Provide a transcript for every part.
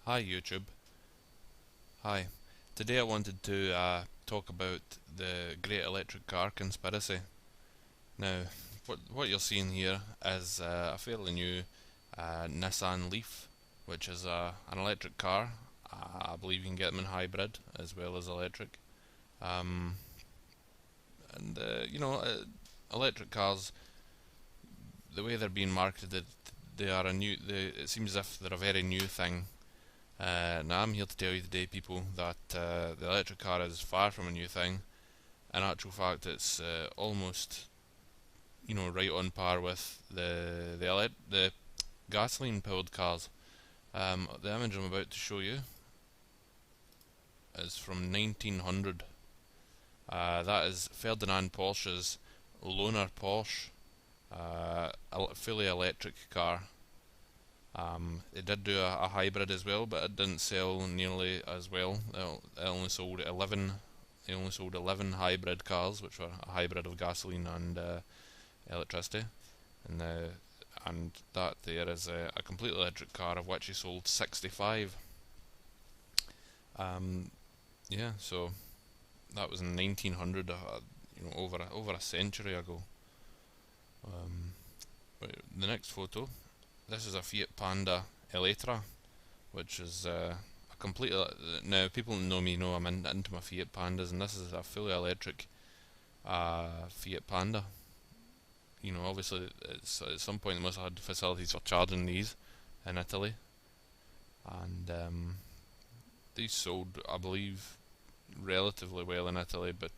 Hi YouTube. Hi. Today I wanted to talk about the Great Electric Car Conspiracy. Now, what you're seeing here is a fairly new Nissan Leaf, which is an electric car. I believe you can get them in hybrid as well as electric. Um, and electric cars, the way they're being marketed, they are a new. It seems as if they're a very new thing. Now I'm here to tell you today, people, that the electric car is far from a new thing. In actual fact, it's almost, right on par with the gasoline-powered cars. The image I'm about to show you is from 1900. That is Ferdinand Porsche's Lohner-Porsche, a fully electric car. It did do a hybrid as well, but it didn't sell nearly as well. It only sold 11. They only sold 11 hybrid cars, which were a hybrid of gasoline and electricity, and that there is a complete electric car of which he sold 65. Yeah, so that was in 1900, over a century ago. But the next photo. This is a Fiat Panda Elettra, which is a complete. Now, people who know me know I'm into my Fiat Pandas, and this is a fully electric Fiat Panda. Obviously, at some point they must have had facilities for charging these in Italy, and these sold, I believe, relatively well in Italy, but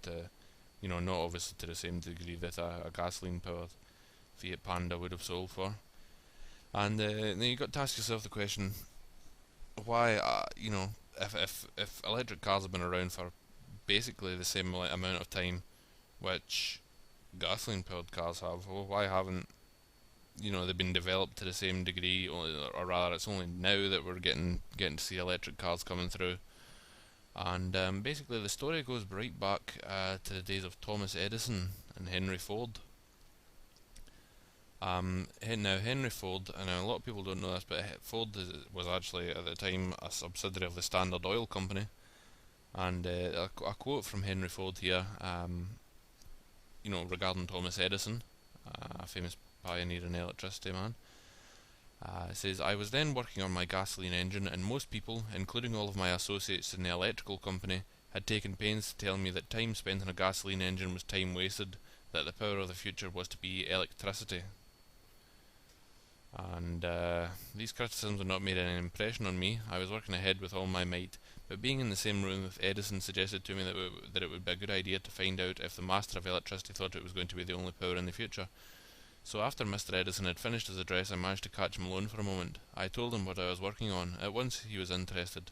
not obviously to the same degree that a gasoline-powered Fiat Panda would have sold for. And then you got to ask yourself the question, why, if electric cars have been around for basically the same amount of time which gasoline-powered cars have, well, why haven't they've been developed to the same degree, or rather, it's only now that we're getting to see electric cars coming through. And basically, the story goes right back to the days of Thomas Edison and Henry Ford. Now Henry Ford, and a lot of people don't know this, but Ford was actually at the time a subsidiary of the Standard Oil Company. And a quote from Henry Ford here, regarding Thomas Edison, a famous pioneer in electricity, man. It says, "I was then working on my gasoline engine, and most people, including all of my associates in the electrical company, had taken pains to tell me that time spent on a gasoline engine was time wasted, that the power of the future was to be electricity." And these criticisms had not made any impression on me. I was working ahead with all my might, but being in the same room with Edison suggested to me that it would be a good idea to find out if the master of electricity thought it was going to be the only power in the future. So after Mr. Edison had finished his address, I managed to catch him alone for a moment. I told him what I was working on. At once he was interested.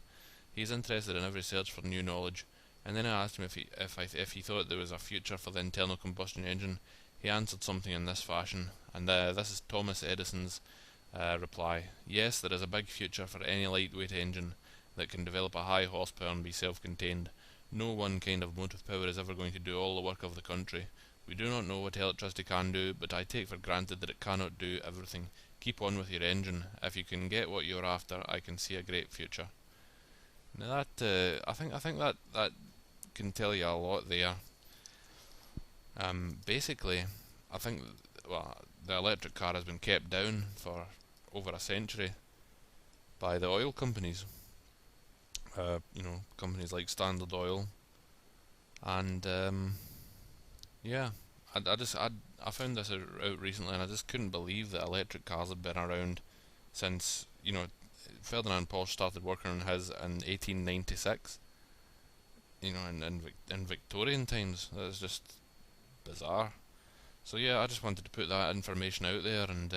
He is interested in every search for new knowledge. And then I asked him if he thought there was a future for the internal combustion engine. He answered something in this fashion, and this is Thomas Edison's reply. "Yes, there is a big future for any lightweight engine that can develop a high horsepower and be self-contained. No one kind of motive power is ever going to do all the work of the country. We do not know what electricity can do, but I take for granted that it cannot do everything. Keep on with your engine. If you can get what you're after, I can see a great future." Now I think that can tell you a lot there. Basically, I think, the electric car has been kept down for over a century by the oil companies. Companies like Standard Oil, and yeah, I found this out recently, and I just couldn't believe that electric cars have been around since Ferdinand Porsche started working on his in 1896. In Victorian times. That's just bizarre. So yeah, I just wanted to put that information out there, and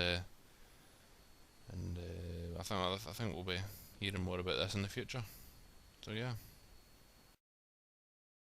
I think we'll be hearing more about this in the future. So yeah.